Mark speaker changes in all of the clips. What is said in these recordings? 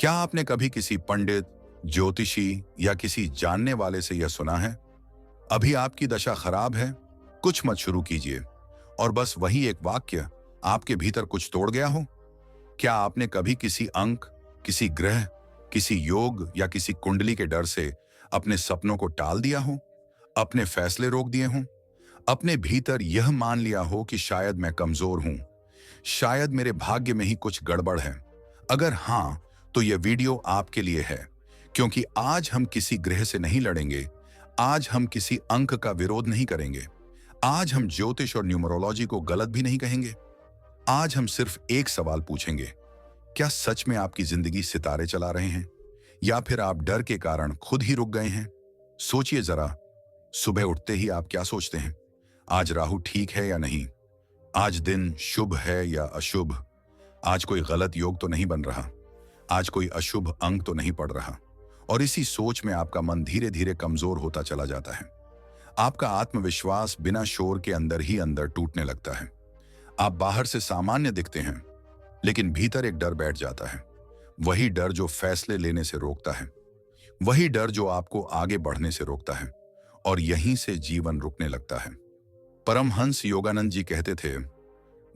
Speaker 1: क्या आपने कभी किसी पंडित, ज्योतिषी या किसी जानने वाले से यह सुना है, अभी आपकी दशा खराब है, कुछ मत शुरू कीजिए, और बस वही एक वाक्य आपके भीतर कुछ तोड़ गया हो? क्या आपने कभी किसी अंक, किसी ग्रह, किसी योग या किसी कुंडली के डर से अपने सपनों को टाल दिया हो, अपने फैसले रोक दिए हों, अपने भीतर यह मान लिया हो कि शायद मैं कमजोर हूं, शायद मेरे भाग्य में ही कुछ गड़बड़ है? अगर हां, तो यह वीडियो आपके लिए है, क्योंकि आज हम किसी ग्रह से नहीं लड़ेंगे, आज हम किसी अंक का विरोध नहीं करेंगे, आज हम ज्योतिष और न्यूमरोलॉजी को गलत भी नहीं कहेंगे। आज हम सिर्फ एक सवाल पूछेंगे, क्या सच में आपकी जिंदगी सितारे चला रहे हैं, या फिर आप डर के कारण खुद ही रुक गए हैं? सोचिए जरा, सुबह उठते ही आप क्या सोचते हैं? आज राहु ठीक है या नहीं? आज दिन शुभ है या अशुभ? आज कोई गलत योग तो नहीं बन रहा? आज कोई अशुभ अंक तो नहीं पड़ रहा? और इसी सोच में आपका मन धीरे धीरे कमजोर होता चला जाता है। आपका आत्मविश्वास बिना शोर के अंदर ही अंदर टूटने लगता है। आप बाहर से सामान्य दिखते हैं, लेकिन भीतर एक डर बैठ जाता है। वही डर जो फैसले लेने से रोकता है, वही डर जो आपको आगे बढ़ने से रोकता है, और यहीं से जीवन रुकने लगता है। परमहंस योगानंद जी कहते थे,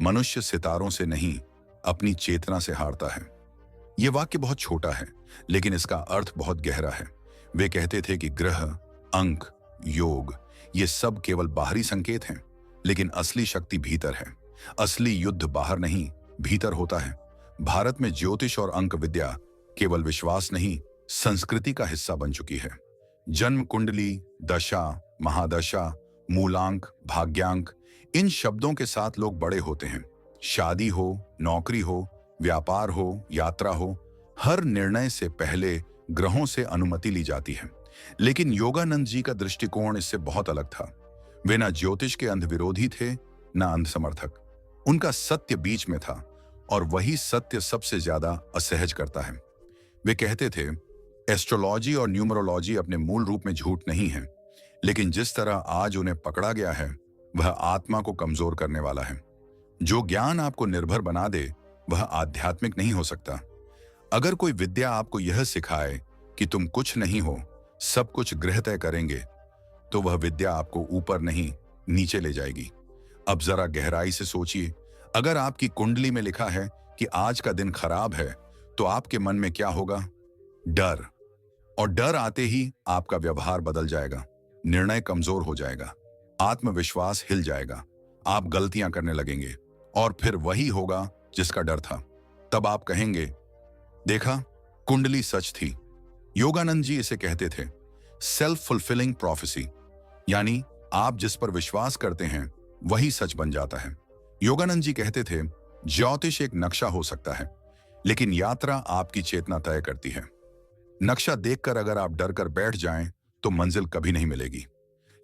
Speaker 1: मनुष्य सितारों से नहीं, अपनी चेतना से हारता है। यह वाक्य बहुत छोटा है, लेकिन इसका अर्थ बहुत गहरा है। वे कहते थे कि ग्रह, अंक, योग, ये सब केवल बाहरी संकेत हैं, लेकिन असली शक्ति भीतर है। असली युद्ध बाहर नहीं, भीतर होता है। भारत में ज्योतिष और अंक विद्या केवल विश्वास नहीं, संस्कृति का हिस्सा बन चुकी है। जन्म कुंडली, दशा, महादशा, मूलांक, भाग्यांक, इन शब्दों के साथ लोग बड़े होते हैं। शादी हो, नौकरी हो, व्यापार हो, यात्रा हो, हर निर्णय से पहले ग्रहों से अनुमति ली जाती है। लेकिन योगानंद जी का दृष्टिकोण इससे बहुत अलग था। वे ना ज्योतिष के अंध विरोधी थे, ना अंध समर्थक। उनका सत्य बीच में था, और वही सत्य सबसे ज्यादा असहज करता है। वे कहते थे, एस्ट्रोलॉजी और न्यूमरोलॉजी अपने मूल रूप में झूठ नहीं है, लेकिन जिस तरह आज उन्हें पकड़ा गया है, वह आत्मा को कमजोर करने वाला है। जो ज्ञान आपको निर्भर बना दे, वह आध्यात्मिक नहीं हो सकता। अगर कोई विद्या आपको यह सिखाए कि तुम कुछ नहीं हो, सब कुछ ग्रह तय करेंगे, तो वह विद्या आपको ऊपर नहीं, नीचे ले जाएगी। अब जरा गहराई से सोचिए, अगर आपकी कुंडली में लिखा है कि आज का दिन खराब है, तो आपके मन में क्या होगा? डर। और डर आते ही आपका व्यवहार बदल जाएगा, निर्णय कमजोर हो जाएगा, आत्मविश्वास हिल जाएगा, आप गलतियां करने लगेंगे, और फिर वही होगा जिसका डर था। तब आप कहेंगे, देखा, कुंडली सच थी। योगानंद जी इसे कहते थे सेल्फ फुलफिलिंग प्रोफेसी, यानी आप जिस पर विश्वास करते हैं वही सच बन जाता है। योगानंद जी कहते थे, ज्योतिष एक नक्शा हो सकता है, लेकिन यात्रा आपकी चेतना तय करती है। नक्शा देखकर अगर आप डर कर बैठ जाएं, तो मंजिल कभी नहीं मिलेगी।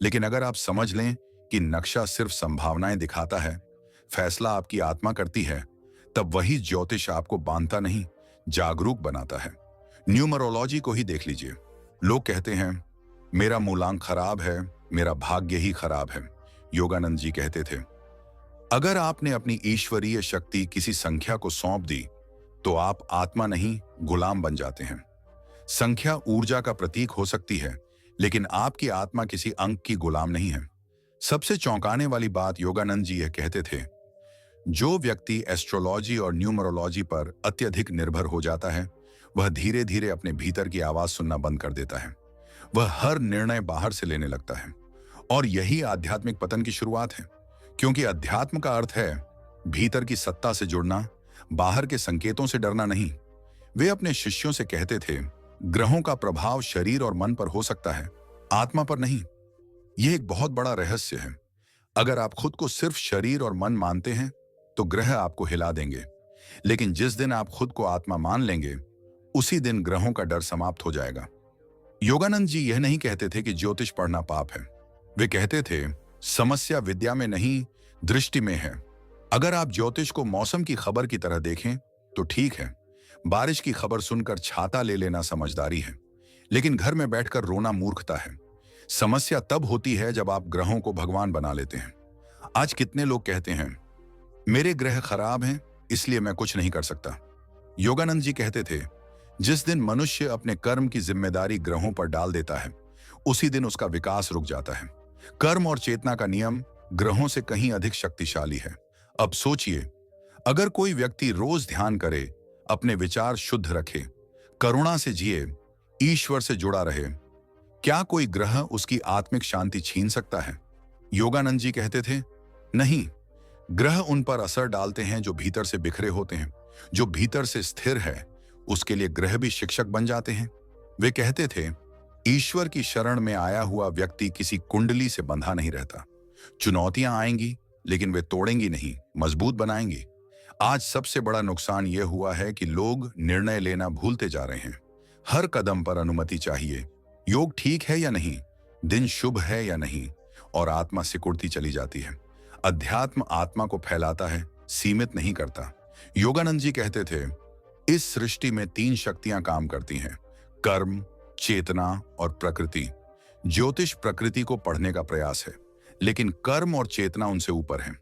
Speaker 1: लेकिन अगर आप समझ लें कि नक्शा सिर्फ संभावनाएं दिखाता है, फैसला आपकी आत्मा करती है, तब वही ज्योतिष आपको बांधता नहीं, जागरूक बनाता है। न्यूमरोलॉजी को ही देख लीजिए। लोग कहते हैं, मेरा मूलांक खराब है, मेरा भाग्य ही खराब है। योगानंद जी कहते थे, अगर आपने अपनी ईश्वरीय शक्ति किसी संख्या को सौंप दी, तो आप आत्मा नहीं, गुलाम बन जाते हैं। संख्या ऊर्जा का प्रतीक हो सकती है, लेकिन आपकी आत्मा किसी अंक की गुलाम नहीं है। सबसे चौंकाने वाली बात योगानंद जी यह कहते थे, जो व्यक्ति एस्ट्रोलॉजी और न्यूमरोलॉजी पर अत्यधिक निर्भर हो जाता है, वह धीरे धीरे अपने भीतर की आवाज सुनना बंद कर देता है। वह हर निर्णय बाहर से लेने लगता है, और यही आध्यात्मिक पतन की शुरुआत है। क्योंकि अध्यात्म का अर्थ है भीतर की सत्ता से जुड़ना, बाहर के संकेतों से डरना नहीं। वे अपने शिष्यों से कहते थे, ग्रहों का प्रभाव शरीर और मन पर हो सकता है, आत्मा पर नहीं। यह एक बहुत बड़ा रहस्य है। अगर आप खुद को सिर्फ शरीर और मन मानते हैं, तो ग्रह आपको हिला देंगे, लेकिन जिस दिन आप खुद को आत्मा मान लेंगे, उसी दिन ग्रहों का डर समाप्त हो जाएगा। योगानंद जी यह नहीं कहते थे कि ज्योतिष पढ़ना पाप है। वे कहते थे, समस्या विद्या में नहीं, दृष्टि में है। अगर आप ज्योतिष को मौसम की खबर की तरह देखें तो ठीक है, बारिश की खबर सुनकर छाता ले लेना समझदारी है, लेकिन घर में बैठकर रोना मूर्खता है। समस्या तब होती है जब आप ग्रहों को भगवान बना लेते हैं। आज कितने लोग कहते हैं, मेरे ग्रह खराब हैं, इसलिए मैं कुछ नहीं कर सकता। योगानंद जी कहते थे, जिस दिन मनुष्य अपने कर्म की जिम्मेदारी ग्रहों पर डाल देता है, उसी दिन उसका विकास रुक जाता है। कर्म और चेतना का नियम ग्रहों से कहीं अधिक शक्तिशाली है। अब सोचिए, अगर कोई व्यक्ति रोज ध्यान करे, अपने विचार शुद्ध रखे, करुणा से जिए, ईश्वर से जुड़ा रहे, क्या कोई ग्रह उसकी आत्मिक शांति छीन सकता है? योगानंद जी कहते थे, नहीं, ग्रह उन पर असर डालते हैं जो भीतर से बिखरे होते हैं। जो भीतर से स्थिर है, उसके लिए ग्रह भी शिक्षक बन जाते हैं। वे कहते थे, ईश्वर की शरण में आया हुआ व्यक्ति किसी कुंडली से बंधा नहीं रहता। चुनौतियां आएंगी, लेकिन वे तोड़ेंगी नहीं, मजबूत बनाएंगी। आज सबसे बड़ा नुकसान यह हुआ है कि लोग निर्णय लेना भूलते जा रहे हैं। हर कदम पर अनुमति चाहिए। योग ठीक है या नहीं, दिन शुभ है या नहीं, और आत्मा सिकुड़ती चली जाती है। अध्यात्म आत्मा को फैलाता है, सीमित नहीं करता। योगानंद जी कहते थे, इस सृष्टि में 3 शक्तियां काम करती हैं, कर्म, चेतना और प्रकृति। ज्योतिष प्रकृति को पढ़ने का प्रयास है, लेकिन कर्म और चेतना उनसे ऊपर है।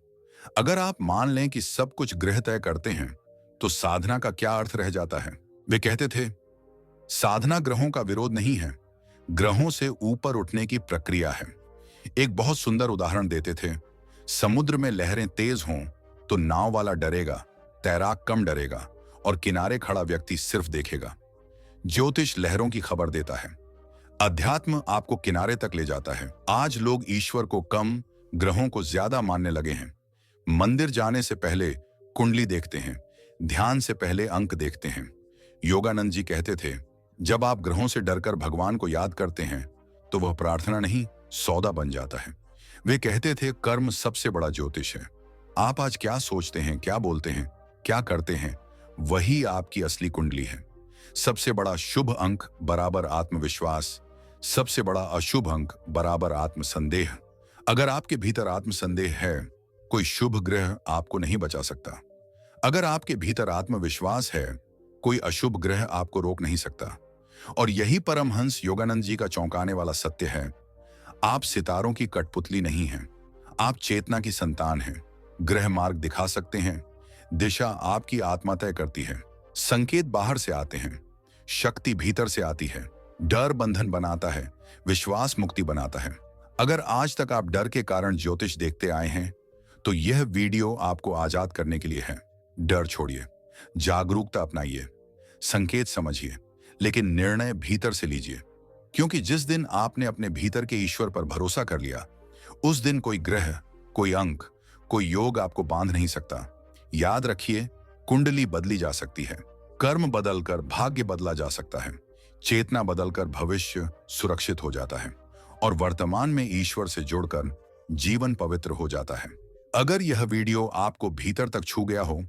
Speaker 1: अगर आप मान लें कि सब कुछ ग्रह तय करते हैं, तो साधना का क्या अर्थ रह जाता है? वे कहते थे, साधना ग्रहों का विरोध नहीं है, ग्रहों से ऊपर उठने की प्रक्रिया है। एक बहुत सुंदर उदाहरण देते थे, समुद्र में लहरें तेज हों तो नाव वाला डरेगा, तैराक कम डरेगा और किनारे खड़ा व्यक्ति सिर्फ देखेगा। ज्योतिष लहरों की खबर देता है, अध्यात्म आपको किनारे तक ले जाता है। आज लोग ईश्वर को कम, ग्रहों को ज्यादा मानने लगे हैं। मंदिर जाने से पहले कुंडली देखते हैं, ध्यान से पहले अंक देखते हैं। योगानंद जी कहते थे, जब आप ग्रहों से डरकर भगवान को याद करते हैं, तो वह प्रार्थना नहीं, सौदा बन जाता है। वे कहते थे, कर्म सबसे बड़ा ज्योतिष है। आप आज क्या सोचते हैं, क्या बोलते हैं, क्या करते हैं, वही आपकी असली कुंडली है। सबसे बड़ा शुभ अंक बराबर आत्मविश्वास, सबसे बड़ा अशुभ अंक बराबर आत्मसंदेह। अगर आपके भीतर आत्मसंदेह है, कोई शुभ ग्रह आपको नहीं बचा सकता। अगर आपके भीतर आत्मविश्वास है, कोई अशुभ ग्रह आपको रोक नहीं सकता। और यही परमहंस योगानंद जी का चौंकाने वाला सत्य है। आप सितारों की कठपुतली नहीं हैं, आप चेतना की संतान हैं। ग्रह मार्ग दिखा सकते हैं, दिशा आपकी आत्मा तय करती है। संकेत बाहर से आते हैं, शक्ति भीतर से आती है। डर बंधन बनाता है, विश्वास मुक्ति बनाता है। अगर आज तक आप डर के कारण ज्योतिष देखते आए हैं, तो यह वीडियो आपको आजाद करने के लिए है। डर छोड़िए, जागरूकता अपनाइए, संकेत समझिए, लेकिन निर्णय भीतर से लीजिए। क्योंकि जिस दिन आपने अपने भीतर के ईश्वर पर भरोसा कर लिया, उस दिन कोई ग्रह, कोई अंक, कोई योग आपको बांध नहीं सकता। याद रखिए, कुंडली बदली जा सकती है, कर्म बदलकर भाग्य बदला जा सकता है, चेतना बदलकर भविष्य सुरक्षित हो जाता है, और वर्तमान में ईश्वर से जुड़कर जीवन पवित्र हो जाता है। अगर यह वीडियो आपको भीतर तक छू गया हो,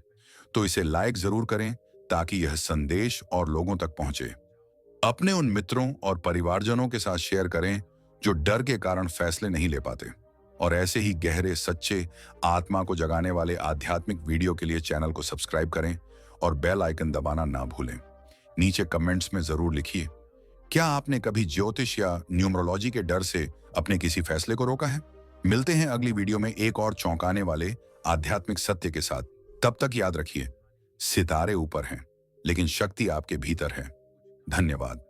Speaker 1: तो इसे लाइक जरूर करें, ताकि यह संदेश और लोगों तक पहुंचे। अपने उन मित्रों और परिवारजनों के साथ शेयर करें जो डर के कारण फैसले नहीं ले पाते। और ऐसे ही गहरे, सच्चे, आत्मा को जगाने वाले आध्यात्मिक वीडियो के लिए चैनल को सब्सक्राइब करें और बेल आइकन दबाना ना भूलें। नीचे कमेंट्स में जरूर लिखिए, क्या आपने कभी ज्योतिष या न्यूमरोलॉजी के डर से अपने किसी फैसले को रोका है? मिलते हैं अगली वीडियो में एक और चौंकाने वाले आध्यात्मिक सत्य के साथ। तब तक याद रखिए, सितारे ऊपर हैं, लेकिन शक्ति आपके भीतर है। धन्यवाद।